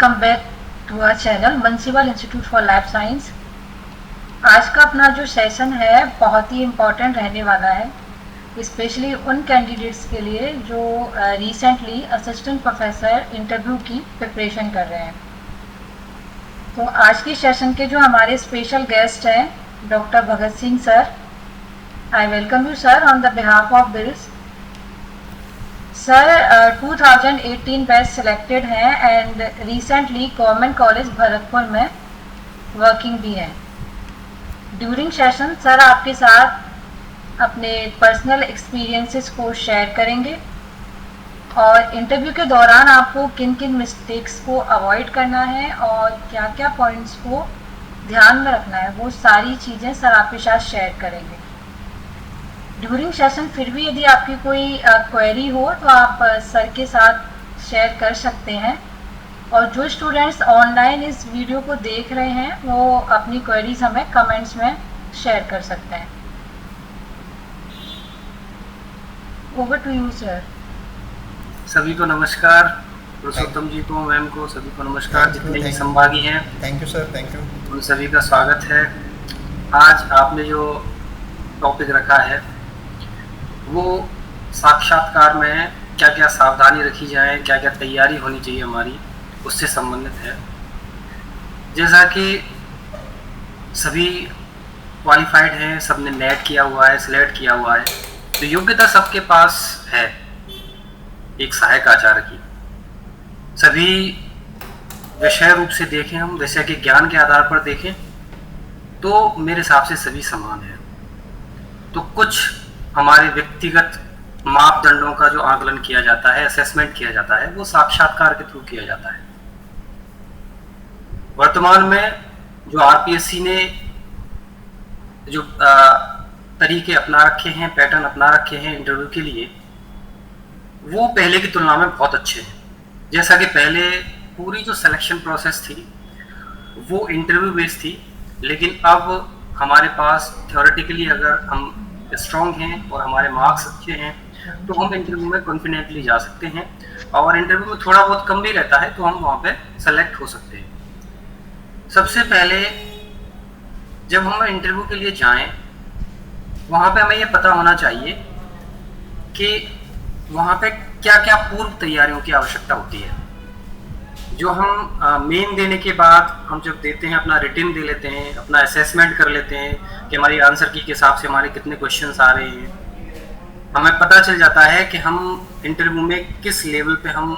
Welcome back to our channel municipal institute for life science. आज का अपना जो सेशन है बहुत ही इम्पोर्टेंट रहने वाला है, स्पेशली उन कैंडिडेट्स के लिए जो रिसेंटली असिस्टेंट प्रोफेसर इंटरव्यू की प्रिपरेशन कर रहे हैं। तो आज के सेशन के जो हमारे स्पेशल गेस्ट हैं doctor Bhagat Singh sir. I welcome you sir on the behalf of bills. Sir 2018 batch selected हैं and recently government college Bharatpur में वर्किंग भी हैं। ड्यूरिंग सेशन सर आपके साथ अपने पर्सनल एक्सपीरियंसेस को शेयर करेंगे और इंटरव्यू के दौरान आपको किन किन मिस्टेक्स को अवॉइड करना है और क्या क्या पॉइंट्स को ध्यान में रखना है, वो सारी चीज़ें सर आपके साथ शेयर करेंगे। ड्यूरिंग सेशन फिर भी यदि आपकी कोई क्वेरी हो तो आप सर के साथ शेयर कर सकते हैं, और जो स्टूडेंट्स ऑनलाइन इस वीडियो को देख रहे हैं वो अपनी क्वेरीज हमें कमेंट्स में शेयर कर सकते हैं। Over to you sir. सभी को नमस्कार, पुरुषोत्तम जी को, मैम को, सभी को नमस्कार। जितने भी संभागी हैं, thank you sir, thank you. उन सभी का स्वागत है। आज आपने जो टॉपिक रखा है वो साक्षात्कार में क्या क्या सावधानी रखी जाए, क्या क्या तैयारी होनी चाहिए हमारी, उससे संबंधित है। जैसा कि सभी क्वालिफाइड हैं, सबने नेट किया हुआ है, सिलेक्ट किया हुआ है, तो योग्यता सबके पास है एक सहायक आचार्य की। सभी विषय रूप से देखें, हम विषय के ज्ञान के आधार पर देखें तो मेरे हिसाब से सभी समान है। तो कुछ हमारे व्यक्तिगत मापदंडों का जो आकलन किया जाता है, असेसमेंट किया जाता है, वो साक्षात्कार के थ्रू किया जाता है। वर्तमान में जो आरपीएससी ने जो तरीके अपना रखे हैं, पैटर्न अपना रखे हैं इंटरव्यू के लिए, वो पहले की तुलना में बहुत अच्छे हैं। जैसा कि पहले पूरी जो सिलेक्शन प्रोसेस थी वो इंटरव्यू बेस्ड थी, लेकिन अब हमारे पास थ्योरेटिकली अगर हम स्ट्रॉन्ग हैं और हमारे मार्क्स अच्छे हैं तो हम इंटरव्यू में कॉन्फिडेंटली जा सकते हैं, और इंटरव्यू में थोड़ा बहुत कम भी रहता है तो हम वहाँ पे सेलेक्ट हो सकते हैं। सबसे पहले जब हम इंटरव्यू के लिए जाएं, वहाँ पे हमें ये पता होना चाहिए कि वहाँ पे क्या क्या पूर्व तैयारियों की आवश्यकता होती है। जो हम मेन देने के बाद हम जब देते हैं, अपना रिटन दे लेते हैं, अपना असेसमेंट कर लेते हैं कि हमारी आंसर की के हिसाब से हमारे कितने क्वेश्चंस आ रहे हैं, हमें पता चल जाता है कि हम इंटरव्यू में किस लेवल पे हम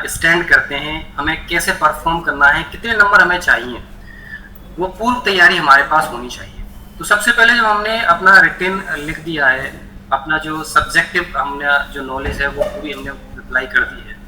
स्टैंड करते हैं, हमें कैसे परफॉर्म करना है, कितने नंबर हमें चाहिए, वो पूर्व तैयारी हमारे पास होनी चाहिए। तो सबसे पहले जब हमने अपना रिटन लिख दिया है, अपना जो सब्जेक्टिव हमने जो नॉलेज है वो पूरी हमने अप्लाई कर दी है,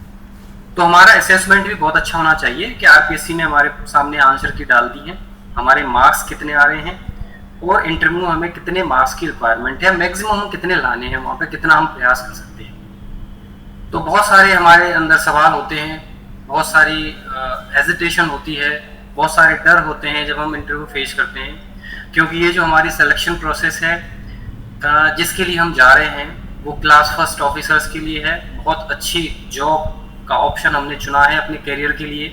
तो हमारा असेसमेंट भी बहुत अच्छा होना चाहिए कि आरपीएससी ने हमारे सामने आंसर की डाल दी है, हमारे मार्क्स कितने आ रहे हैं और इंटरव्यू हमें कितने मार्क्स की रिक्वायरमेंट है, मैक्सिमम हम कितने लाने हैं, वहाँ पे कितना हम प्रयास कर सकते हैं। तो बहुत सारे हमारे अंदर सवाल होते हैं, बहुत सारी हेजिटेशन होती है, बहुत सारे डर होते हैं जब हम इंटरव्यू फेस करते हैं, क्योंकि ये जो हमारी सिलेक्शन प्रोसेस है जिसके लिए हम जा रहे हैं वो क्लास फर्स्ट ऑफिसर्स के लिए है। बहुत अच्छी जॉब का ऑप्शन हमने चुना है अपने करियर के लिए।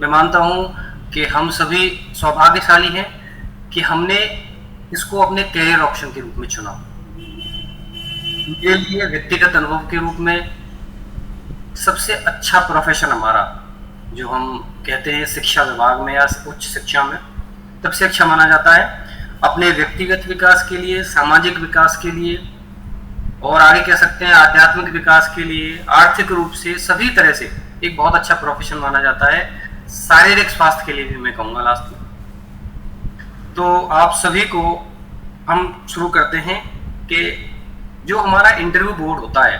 मैं मानता हूँ कि हम सभी सौभाग्यशाली हैं कि हमने इसको अपने करियर ऑप्शन के रूप में चुना। मेरे लिए व्यक्तिगत अनुभव के रूप में सबसे अच्छा प्रोफेशन हमारा, जो हम कहते हैं शिक्षा विभाग में या उच्च शिक्षा में, सबसे अच्छा माना जाता है अपने व्यक्तिगत विकास के लिए, सामाजिक विकास के लिए, और आगे कह सकते हैं आध्यात्मिक विकास के लिए, आर्थिक रूप से सभी तरह से एक बहुत अच्छा प्रोफेशन माना जाता है। शारीरिक स्वास्थ्य के लिए भी मैं कहूँगा लास्ट में। तो आप सभी को हम शुरू करते हैं कि जो हमारा इंटरव्यू बोर्ड होता है,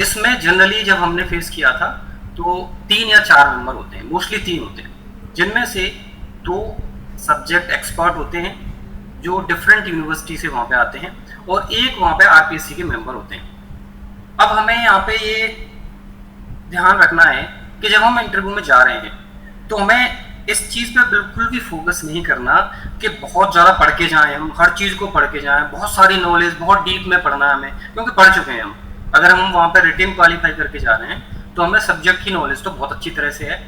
इसमें जनरली जब हमने फेस किया था तो 3 या 4 मेंबर होते हैं, मोस्टली 3 होते हैं, जिनमें से 2 सब्जेक्ट एक्सपर्ट होते हैं जो डिफरेंट यूनिवर्सिटी से वहाँ पे आते हैं, और एक वहाँ पे आरपीएससी के मेंबर होते हैं। अब हमें यहाँ पे ये ध्यान रखना है कि जब हम इंटरव्यू में जा रहे हैं तो हमें इस चीज़ पे बिल्कुल भी फोकस नहीं करना कि बहुत ज़्यादा पढ़ के जाएं, हम हर चीज़ को पढ़ के जाएं, बहुत सारी नॉलेज बहुत डीप में पढ़ना है हमें, क्योंकि पढ़ चुके हैं हम। अगर हम वहाँ पे रिटेन क्वालिफाई करके जा रहे हैं तो हमें सब्जेक्ट की नॉलेज तो बहुत अच्छी तरह से है,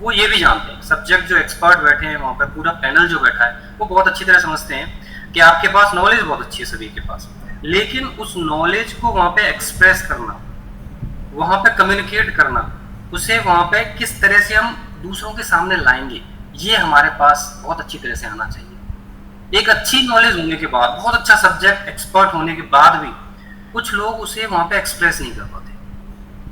वो ये भी जानते हैं, सब्जेक्ट जो एक्सपर्ट बैठे हैं वहाँ पे, पूरा पैनल जो बैठा है वो बहुत अच्छी तरह समझते हैं कि आपके पास नॉलेज बहुत अच्छी है सभी के पास, लेकिन उस नॉलेज को वहाँ पे एक्सप्रेस करना, वहाँ पे कम्युनिकेट करना, उसे वहाँ पे किस तरह से हम दूसरों के सामने लाएंगे, ये हमारे पास बहुत अच्छी तरह से आना चाहिए। एक अच्छी नॉलेज होने के बाद, बहुत अच्छा सब्जेक्ट एक्सपर्ट होने के बाद भी कुछ लोग उसे वहाँ पे एक्सप्रेस नहीं कर पाते,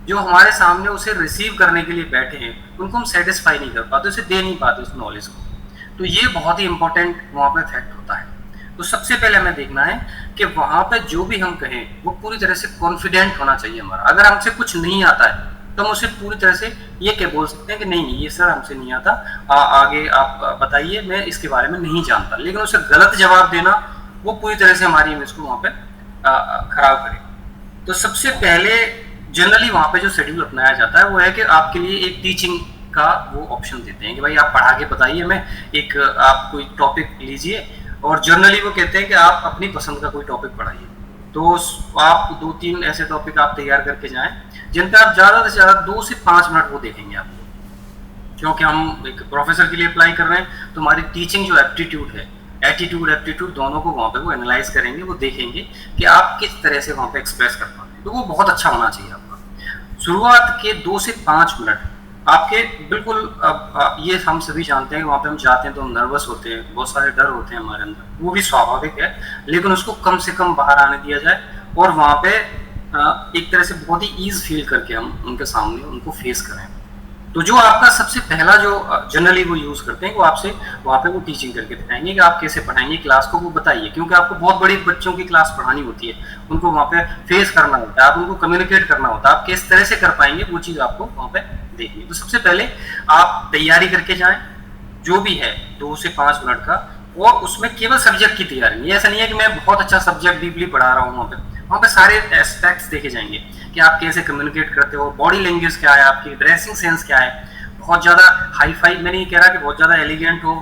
जो हमारे सामने उसे रिसीव करने के लिए बैठे हैं उनको हम सेटिस्फाई नहीं कर पाते, उसे दे नहीं पाते उस नॉलेज को। तो ये बहुत ही इंपॉर्टेंट वहाँ पे फैक्ट होता है। तो सबसे पहले हमें देखना है कि वहाँ पे जो भी हम कहें वो पूरी तरह से कॉन्फिडेंट होना चाहिए हमारा। अगर हमसे कुछ नहीं आता है तो हम उसे पूरी तरह से ये क्या बोल सकते हैं कि नहीं ये सर हमसे नहीं आता, आगे आप बताइए, मैं इसके बारे में नहीं जानता। लेकिन उसे गलत जवाब देना वो पूरी तरह से हमारी इमेज को वहाँ पे खराब करे। तो सबसे पहले जनरली वहाँ पे जो शेड्यूल अपनाया जाता है वो है कि आपके लिए एक टीचिंग का वो ऑप्शन देते हैं कि भाई आप पढ़ा के बताइए, मैं एक आप कोई टॉपिक लीजिए, और जनरली वो कहते हैं कि आप अपनी पसंद का कोई टॉपिक पढ़ाइए। तो आप 2-3 ऐसे टॉपिक आप तैयार करके जाएं जिन पर आप ज़्यादा से ज़्यादा 2 से 5 मिनट वो देखेंगे आपको, क्योंकि हम एक प्रोफेसर के लिए अप्लाई कर रहे हैं तो हमारी टीचिंग जो एप्टीट्यूड है, एप्टीट्यूड दोनों को वहाँ पे वो एनालाइज करेंगे, वो देखेंगे कि आप किस तरह से वहाँ पे एक्सप्रेस कर पाते हैं। तो वो बहुत अच्छा होना चाहिए आपका। शुरुआत के 2 से 5 मिनट आपके बिल्कुल, ये हम सभी जानते हैं कि वहाँ पे हम जाते हैं तो हम नर्वस होते हैं, बहुत सारे डर होते हैं हमारे अंदर, वो भी स्वाभाविक है, लेकिन उसको कम से कम बाहर आने दिया जाए और वहाँ पे एक तरह से बहुत ही ईज फील करके हम उनके सामने उनको फेस करें। तो जो आपका सबसे पहला जो जनरली वो यूज करते हैं वो आपसे वहाँ पे वो टीचिंग करके दिखाएंगे कि आप कैसे पढ़ाएंगे क्लास को, वो बताइए, क्योंकि आपको बहुत बड़ी बच्चों की क्लास पढ़ानी होती है, उनको वहाँ पे फेस करना होता है, आप उनको कम्युनिकेट करना होता है, आप किस तरह से कर पाएंगे वो चीज़ आपको वहाँ पे देखनी है। तो सबसे पहले आप तैयारी करके जाएं, जो भी है 2 से 5 मिनट का, और उसमें केवल सब्जेक्ट की तैयारी। ये ऐसा नहीं है कि मैं बहुत अच्छा सब्जेक्ट डीपली पढ़ा रहा हूँ, वहाँ पे सारे एस्पेक्ट्स देखे जाएंगे कि आप कैसे कम्युनिकेट करते हो, बॉडी लैंग्वेज क्या है आपकी, ड्रेसिंग सेंस क्या है। बहुत ज़्यादा हाई फाई मैं नहीं कह रहा कि बहुत ज़्यादा एलिगेंट हो,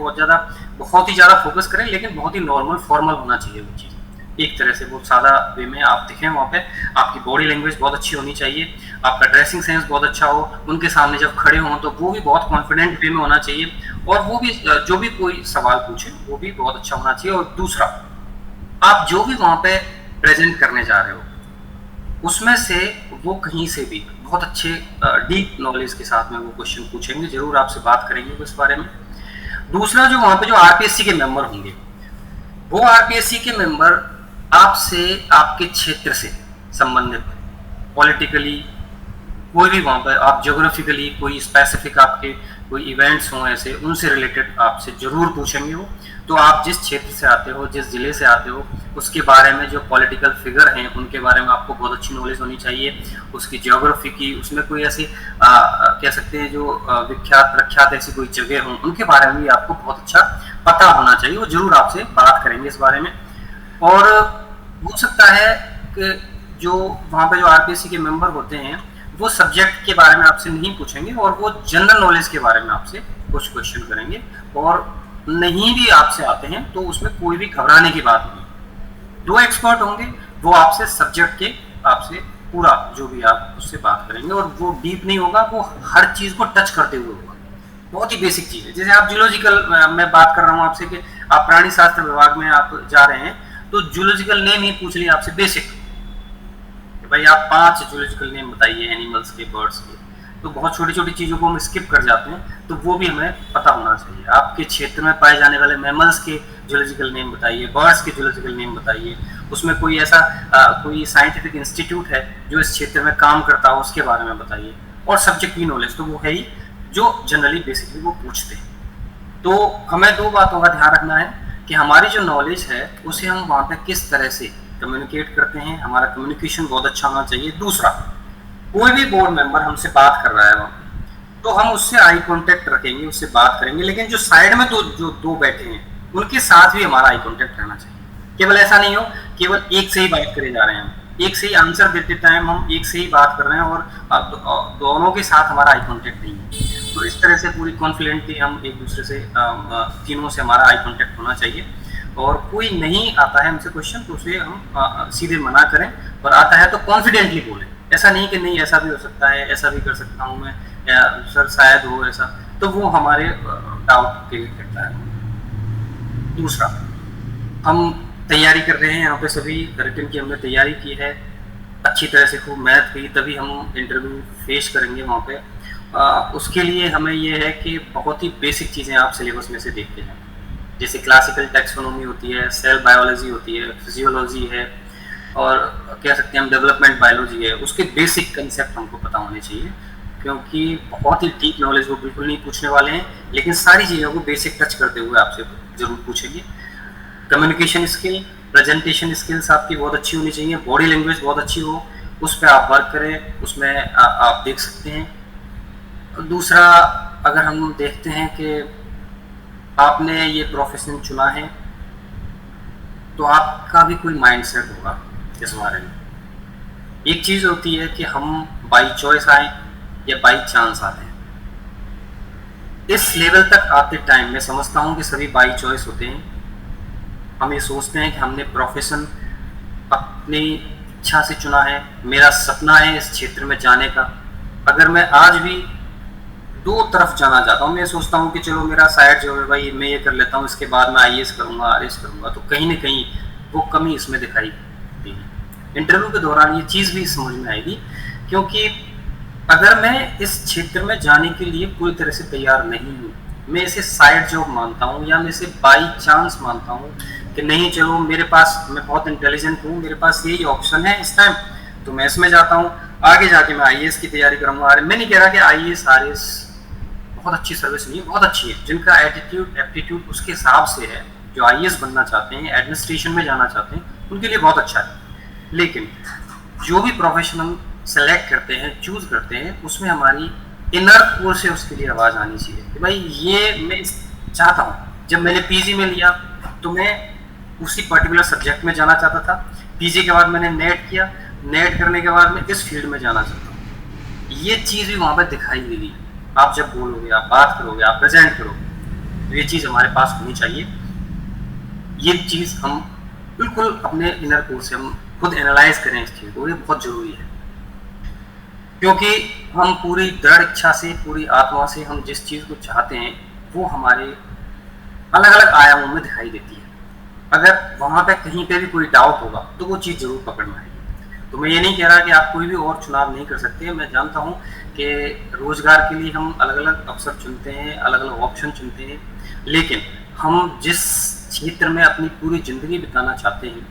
बहुत ही ज़्यादा फोकस करें, लेकिन बहुत ही नॉर्मल फॉर्मल होना चाहिए वो चीज़, एक तरह से बहुत सादा वे में आप दिखें वहाँ पे। आपकी बॉडी लैंग्वेज बहुत अच्छी होनी चाहिए, आपका ड्रेसिंग सेंस बहुत अच्छा हो, उनके सामने जब खड़े हों तो वो भी बहुत कॉन्फिडेंट वे में होना चाहिए, और वो भी जो भी कोई सवाल पूछे वो भी बहुत अच्छा होना चाहिए। और दूसरा, आप जो भी वहाँ पे प्रेजेंट करने जा रहे हो उसमें से वो कहीं से भी बहुत अच्छे डीप नॉलेज के साथ में वो क्वेश्चन पूछेंगे, जरूर आपसे बात करेंगे इस बारे में। दूसरा, जो वहाँ पे जो आरपीएससी के मेंबर होंगे, वो आरपीएससी के मेंबर आपसे, आपके क्षेत्र से संबंधित, पॉलिटिकली कोई भी वहाँ पर, आप ज्योग्राफिकली कोई स्पेसिफिक आपके कोई इवेंट्स हों ऐसे, उनसे रिलेटेड आपसे जरूर पूछेंगे वो। तो आप जिस क्षेत्र से आते हो, जिस जिले से आते हो, उसके बारे में जो पॉलिटिकल फिगर हैं उनके बारे में आपको बहुत अच्छी नॉलेज होनी चाहिए, उसकी ज्योग्राफी की, उसमें कोई ऐसी कह सकते हैं जो विख्यात प्रख्यात ऐसी कोई जगह हों उनके बारे में भी आपको बहुत अच्छा पता होना चाहिए, वो जरूर आपसे बात करेंगे इस बारे में। और हो सकता है कि जो वहाँ पे जो आरपीएससी के मेंबर होते हैं वो सब्जेक्ट के बारे में आपसे नहीं पूछेंगे, और वो जनरल नॉलेज के बारे में आपसे कुछ क्वेश्चन करेंगे, और नहीं भी आपसे आते हैं तो उसमें कोई भी घबराने की बात नहीं। 2 एक्सपर्ट होंगे, वो आपसे सब्जेक्ट के, आपसे पूरा जो भी आप उससे बात करेंगे, और वो डीप नहीं होगा, वो हर चीज को टच करते हुए होगा, बहुत ही बेसिक चीज है। जैसे आप जूलॉजिकल, मैं बात कर रहा हूँ आपसे कि आप प्राणी शास्त्र विभाग में आप जा रहे हैं तो जूलॉजिकल नेम ही पूछ लिया आपसे बेसिक, भाई आप 5 जूलॉजिकल नेम बताइए एनिमल्स के, बर्ड्स के, तो बहुत छोटी छोटी चीज़ों को हम स्किप कर जाते हैं, तो वो भी हमें पता होना चाहिए। आपके क्षेत्र में पाए जाने वाले मैमल्स के जूलॉजिकल नेम बताइए, बर्ड्स के जूलॉजिकल नेम बताइए, उसमें कोई ऐसा कोई साइंटिफिक इंस्टीट्यूट है जो इस क्षेत्र में काम करता हो उसके बारे में बताइए। और सब्जेक्ट की नॉलेज तो वो है ही जो जनरली बेसिकली वो पूछते हैं। तो हमें 2 बातों का ध्यान रखना है कि हमारी जो नॉलेज है उसे हम वहाँ पे किस तरह से कम्युनिकेट करते हैं, हमारा कम्युनिकेशन बहुत अच्छा होना चाहिए। दूसरा, कोई भी बोर्ड मेंबर हमसे बात कर रहा है वहाँ तो हम उससे आई कांटेक्ट रखेंगे, उससे बात करेंगे, लेकिन जो साइड में जो 2 बैठे हैं उनके साथ भी हमारा आई कांटेक्ट रहना चाहिए। केवल ऐसा नहीं हो केवल एक से ही बात करे जा रहे हैं, हम एक से ही आंसर देते टाइम हम एक से ही बात कर रहे हैं और दोनों के साथ हमारा आई कांटेक्ट नहीं है। तो इस तरह से पूरी कॉन्फिडेंटली हम एक दूसरे से तीनों से हमारा आई कांटेक्ट होना चाहिए। और कोई नहीं आता है हमसे क्वेश्चन तो उसे हम सीधे मना करें, और आता है तो कॉन्फिडेंटली बोलें। ऐसा नहीं कि नहीं ऐसा भी हो सकता है, ऐसा भी कर सकता हूँ मैं, या सर शायद हो ऐसा, तो वो हमारे डाउट क्लियर करता है। दूसरा, हम तैयारी कर रहे हैं यहाँ पे, सभी रिटन की हमने तैयारी की है, अच्छी तरह से खूब मेहनत की, तभी हम इंटरव्यू फेस करेंगे वहाँ पे। उसके लिए हमें ये है कि बहुत ही बेसिक चीज़ें आप सिलेबस में से देखते हैं, जैसे क्लासिकल टैक्सोनॉमी होती है, सेल बायोलॉजी होती है, फिजियोलॉजी है, और कह सकते हैं हम डेवलपमेंट बायोलॉजी है। उसके बेसिक कंसेप्ट हमको पता होने चाहिए, क्योंकि बहुत ही डीप नॉलेज वो बिल्कुल नहीं पूछने वाले हैं, लेकिन सारी चीज़ों को बेसिक टच करते हुए आपसे ज़रूर पूछेंगे। कम्युनिकेशन स्किल, प्रेजेंटेशन स्किल्स आपकी बहुत अच्छी होनी चाहिए, बॉडी लैंग्वेज बहुत अच्छी हो, उस पर आप वर्क करें, उसमें आप देख सकते हैं। दूसरा, अगर हम देखते हैं कि आपने ये प्रोफेशन चुना है, तो आपका भी कोई माइंडसेट होगा इस बारे में। एक चीज़ होती है कि हम बाई चॉइस आए या बाई चांस आते हैं। इस लेवल तक आते टाइम मैं समझता हूँ कि सभी बाई चॉइस होते हैं। हम ये सोचते हैं कि हमने प्रोफेशन अपनी इच्छा से चुना है, मेरा सपना है इस क्षेत्र में जाने का। अगर मैं आज भी दो तरफ जाना चाहता हूँ, मैं सोचता हूँ कि चलो मेरा साइड जो है भाई मैं ये कर लेता हूँ, इसके बाद मैं IAS करूँगा, RS करूँगा, तो कहीं ना कहीं वो कमी इसमें दिखाई देती है। इंटरव्यू के दौरान ये चीज़ भी समझ में आएगी, क्योंकि अगर मैं इस क्षेत्र में जाने के लिए पूरी तरह से तैयार नहीं हूँ, मैं इसे साइड जॉब मानता हूँ या मैं इसे बाई चांस मानता हूँ कि नहीं चलो मेरे पास, मैं बहुत इंटेलिजेंट हूँ, मेरे पास यही ऑप्शन है इस टाइम, तो मैं इसमें जाता हूँ, आगे जाके मैं IAS की तैयारी करूँगा। मैं नहीं कह रहा कि IAS RS बहुत अच्छी सर्विस नहीं है, बहुत अच्छी है। जिनका एटीट्यूड एप्टीट्यूड उसके हिसाब से है, जो IAS बनना चाहते हैं, एडमिनिस्ट्रेशन में जाना चाहते हैं, उनके लिए बहुत अच्छा है। लेकिन जो भी प्रोफेशन हम सेलेक्ट करते हैं, चूज करते हैं, उसमें हमारी इनर कोर से उसके लिए आवाज़ आनी चाहिए कि भाई ये मैं चाहता हूँ। जब मैंने PG में लिया तो मैं उसी पर्टिकुलर सब्जेक्ट में जाना चाहता था। PG के बाद मैंने नेट किया, नेट करने के बाद मैं इस फील्ड में जाना चाहता हूँ। ये चीज़ भी वहाँ पर दिखाई देगी। आप जब बोलोगे, आप बात करोगे, आप प्रेजेंट करोगे, तो ये चीज़ हमारे पास होनी चाहिए। ये चीज़ हम बिल्कुल अपने इनर कोर से हम खुद एनालाइज करें इस चीज़ को, ये बहुत ज़रूरी है। क्योंकि हम पूरी दृढ़ इच्छा से, पूरी आत्मा से हम जिस चीज़ को चाहते हैं वो हमारे अलग अलग आयामों में दिखाई देती है। अगर वहाँ पे कहीं पे भी कोई डाउट होगा तो वो चीज़ जरूर पकड़ना है। तो मैं ये नहीं कह रहा कि आप कोई भी और चुनाव नहीं कर सकते। मैं जानता हूँ कि रोजगार के लिए हम अलग अलग अवसर चुनते हैं, अलग अलग ऑप्शन चुनते हैं, लेकिन हम जिस क्षेत्र में अपनी पूरी ज़िंदगी बिताना चाहते हैं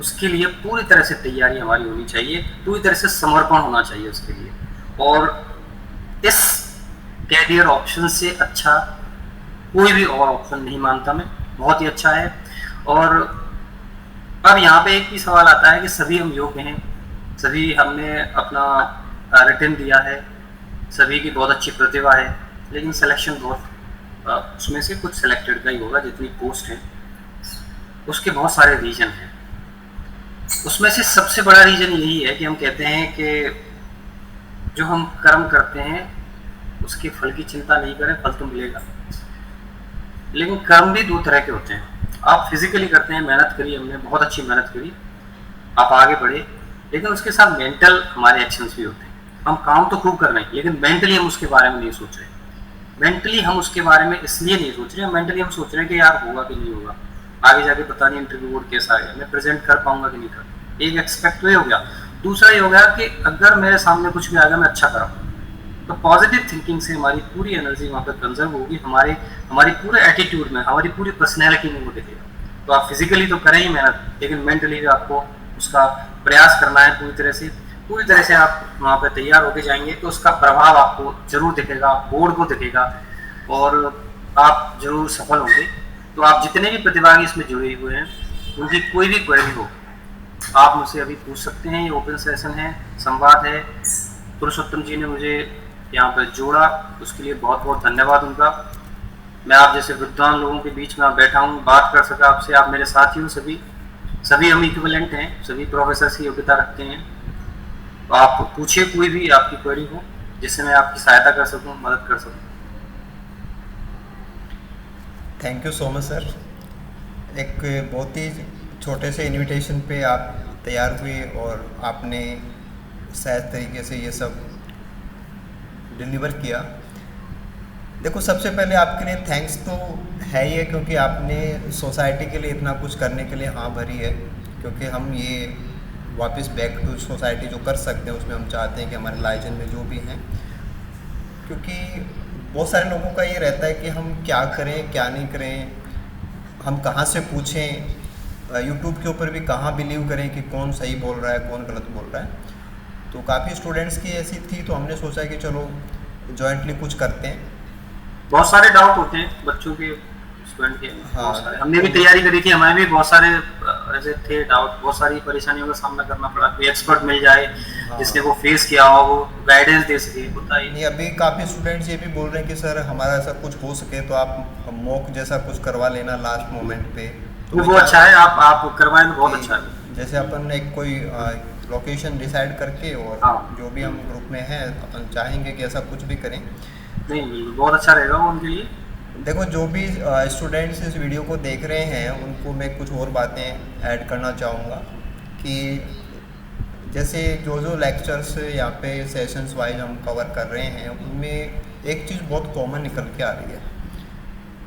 उसके लिए पूरी तरह से तैयारी हमारी होनी चाहिए, पूरी तरह से समर्पण होना चाहिए उसके लिए। और इस कैरियर ऑप्शन से अच्छा कोई भी और ऑप्शन नहीं मानता मैं, बहुत ही अच्छा है। और अब यहाँ पे एक भी सवाल आता है कि सभी हम योग्य हैं, सभी हमने अपना रिटन दिया है, सभी की बहुत अच्छी प्रतिभा है, लेकिन सिलेक्शन बहुत उसमें से कुछ सिलेक्टेड का ही होगा जितनी पोस्ट है। उसके बहुत सारे रीजन हैं। उसमें से सबसे बड़ा रीजन यही है कि हम कहते हैं कि जो हम कर्म करते हैं उसके फल की चिंता नहीं करें, फल तो मिलेगा। लेकिन कर्म भी दो तरह के होते हैं। आप फिजिकली करते हैं, मेहनत करी, हमने बहुत अच्छी मेहनत करी, आप आगे बढ़े, लेकिन उसके साथ मेंटल हमारे एक्शंस भी होते हैं। हम काम तो खूब कर रहे हैं लेकिन मेंटली हम उसके बारे में नहीं सोच रहे। मेंटली हम उसके बारे में इसलिए नहीं सोच रहे, मेंटली हम सोच रहे हैं कि यार होगा कि नहीं होगा, आगे जाके पता नहीं इंटरव्यू बोर्ड कैसा आएगा, मैं प्रेजेंट कर पाऊंगा कि नहीं कर। एक एक्सपेक्ट तो ये हो गया। दूसरा ये हो गया कि अगर मेरे सामने कुछ भी आएगा मैं अच्छा करा, तो पॉजिटिव थिंकिंग से हमारी पूरी एनर्जी वहाँ पर कंजर्व होगी, हमारी पूरे एटीट्यूड में, हमारी पूरी पर्सनैलिटी में वो दिखेगा। तो आप फिजिकली तो करें ही मेहनत, लेकिन मेंटली भी आपको उसका प्रयास करना है पूरी तरह से आप वहाँ पर तैयार होके जाएंगे तो उसका प्रभाव आपको जरूर दिखेगा, बोर्ड को दिखेगा और आप जरूर सफल होंगे। तो आप जितने भी प्रतिभागी इसमें जुड़े हुए हैं उनकी कोई भी क्वेरी हो आप मुझसे अभी पूछ सकते हैं। ये ओपन सेशन है, संवाद है। पुरुषोत्तम जी ने मुझे यहाँ पर जोड़ा, उसके लिए बहुत बहुत धन्यवाद उनका। मैं आप जैसे विद्वान लोगों के बीच में बैठा हूँ, बात कर सका आपसे, आप मेरे साथी हो। सभी हम इक्विवेलेंट हैं, सभी प्रोफेसर की योग्यता रखते हैं। तो आप पूछिए कोई भी आपकी क्वेरी हो जिससे मैं आपकी सहायता कर सकूं, मदद कर सकूं। Thank you so much sir. एक बहुत ही छोटे से इनविटेशन पे आप तैयार हुए और आपने सहज तरीके से ये सब डिलीवर किया। देखो, सबसे पहले आपके लिए थैंक्स तो है ही है, क्योंकि आपने सोसाइटी के लिए इतना कुछ करने के लिए हाँ भरी है। क्योंकि हम ये वापस बैक टू सोसाइटी जो कर सकते हैं उसमें हम चाहते हैं कि हमारे लाइजन में जो भी हैं, क्योंकि बहुत सारे लोगों का ये रहता है कि हम क्या करें क्या नहीं करें, हम कहाँ से पूछें, यूट्यूब के ऊपर भी कहाँ बिलीव करें कि कौन सही बोल रहा है कौन गलत बोल रहा है। तो काफ़ी स्टूडेंट्स की ऐसी थी, तो हमने सोचा कि चलो जॉइंटली कुछ करते हैं। बहुत सारे डाउट होते हैं बच्चों के, स्टूडेंट के। हाँ, बहुत सारे हमने भी तैयारी करी थी, हमें भी बहुत सारे ऐसे थे डाउट, बहुत सारी परेशानियों का सामना करना पड़ा। कोई एक्सपर्ट मिल जाए हाँ। जिसने वो फेस किया हो, वो गाइडेंस दे सके, होता ही नहीं, अभी काफ़ी स्टूडेंट्स ये भी बोल रहे हैं कि सर हमारा ऐसा कुछ हो सके तो आप मॉक जैसा कुछ करवा लेना लास्ट मोमेंट पे। तो वो अच्छा है, आप करवाएं तो बहुत अच्छा है। जैसे अपन एक कोई लोकेशन डिसाइड करके और हाँ। जो भी हम ग्रुप में हैं अपन चाहेंगे कि ऐसा कुछ भी करें। नहीं, बहुत अच्छा रहेगा वो उनके लिए। देखो, जो भी स्टूडेंट्स इस वीडियो को देख रहे हैं उनको मैं कुछ और बातें ऐड करना चाहूँगा कि जैसे जो लेक्चर्स यहाँ पे सेशंस वाइज हम कवर कर रहे हैं उनमें एक चीज़ बहुत कॉमन निकल के आ रही है।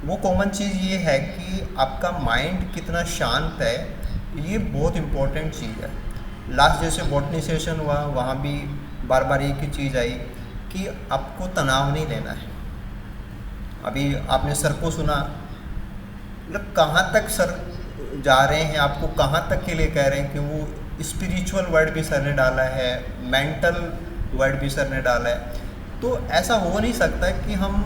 वो कॉमन चीज़ ये है कि आपका माइंड कितना शांत है, ये बहुत इम्पोर्टेंट चीज़ है। लास्ट जैसे बॉटनी सेशन हुआ, वहाँ भी बार बार एक ही चीज़ आई कि आपको तनाव नहीं लेना है। अभी आपने सर को सुना, मतलब कहाँ तक सर जा रहे हैं, आपको कहाँ तक के लिए कह रहे हैं कि वो स्पिरिचुअल वर्ड भी सर ने डाला है, मेंटल वर्ड भी सर ने डाला है। तो ऐसा हो नहीं सकता कि हम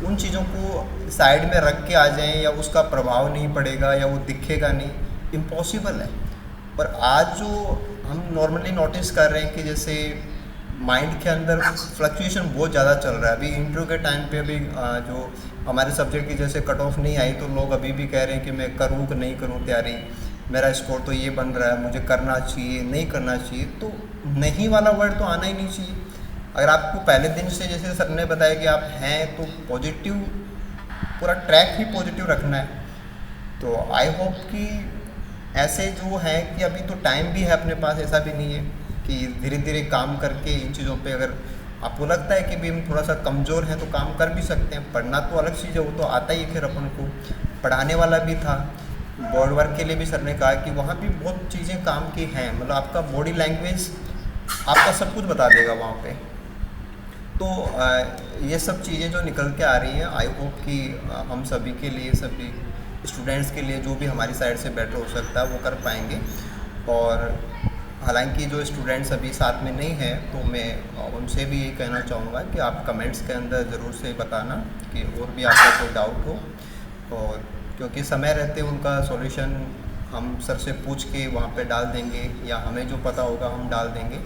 उन चीज़ों को साइड में रख के आ जाएं या उसका प्रभाव नहीं पड़ेगा या वो दिखेगा नहीं, इम्पॉसिबल है। पर आज जो हम नॉर्मली नोटिस कर रहे हैं कि जैसे माइंड के अंदर फ्लक्चुएशन बहुत ज़्यादा चल रहा है। अभी इंटरव्यू के टाइम पे अभी जो हमारे सब्जेक्ट की जैसे कट ऑफ नहीं आई तो लोग अभी भी कह रहे हैं कि मैं करूँ कि नहीं करूँ तैयारी, मेरा स्कोर तो ये बन रहा है, मुझे करना चाहिए नहीं करना चाहिए। तो नहीं वाला वर्ड तो आना ही नहीं चाहिए। अगर आपको पहले दिन से जैसे सर ने बताया कि आप हैं तो पॉजिटिव, पूरा ट्रैक ही पॉजिटिव रखना है। तो आई होप कि ऐसे जो है कि अभी तो टाइम भी है अपने पास, ऐसा भी नहीं है कि धीरे धीरे काम करके इन चीज़ों पे अगर आपको लगता है कि भी हम थोड़ा सा कमज़ोर हैं तो काम कर भी सकते हैं। पढ़ना तो अलग चीज़ है, वो तो आता ही है। फिर अपन को पढ़ाने वाला भी था, बोर्ड वर्क के लिए भी सर ने कहा कि वहाँ भी बहुत चीज़ें काम की हैं। मतलब आपका बॉडी लैंग्वेज आपका सब कुछ बता देगा वहाँ पे। तो ये सब चीज़ें जो निकल के आ रही हैं, आई होप कि हम सभी के लिए, सभी स्टूडेंट्स के लिए जो भी हमारी साइड से बेटर हो सकता है वो कर पाएंगे। और हालांकि जो स्टूडेंट्स अभी साथ में नहीं हैं तो मैं उनसे भी ये कहना चाहूँगा कि आप कमेंट्स के अंदर ज़रूर से बताना कि और भी आपका कोई डाउट हो, और क्योंकि समय रहते उनका सॉल्यूशन हम सर से पूछ के वहाँ पे डाल देंगे या हमें जो पता होगा हम डाल देंगे।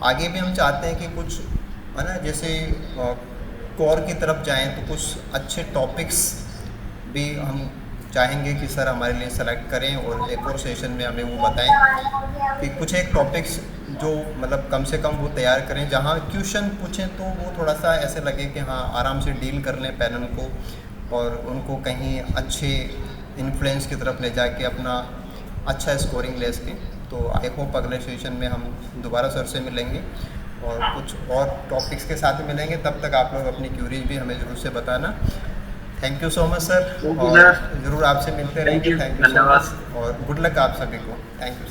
आगे भी हम चाहते हैं कि कुछ है ना, जैसे कोर की तरफ जाएं तो कुछ अच्छे टॉपिक्स भी हम चाहेंगे कि सर हमारे लिए सेलेक्ट करें और एक और सेशन में हमें वो बताएं कि कुछ एक टॉपिक्स जो मतलब कम से कम वो तैयार करें, जहाँ क्वेश्चन पूछें तो वो थोड़ा सा ऐसे लगे कि हाँ आराम से डील कर लें पैनल को और उनको कहीं अच्छे इन्फ्लुएंस की तरफ ले जाके अपना अच्छा स्कोरिंग ले सकें। तो आई होप अगले सेशन में हम दोबारा सर से मिलेंगे और कुछ और टॉपिक्स के साथ मिलेंगे। तब तक आप लोग अपनी क्यूरीज भी हमें ज़रूर से बताना। Thank you so much sir, और ज़रूर आपसे मिलते रहेंगे। थैंक यू सो मच और गुड लक आप सभी को। Thank you.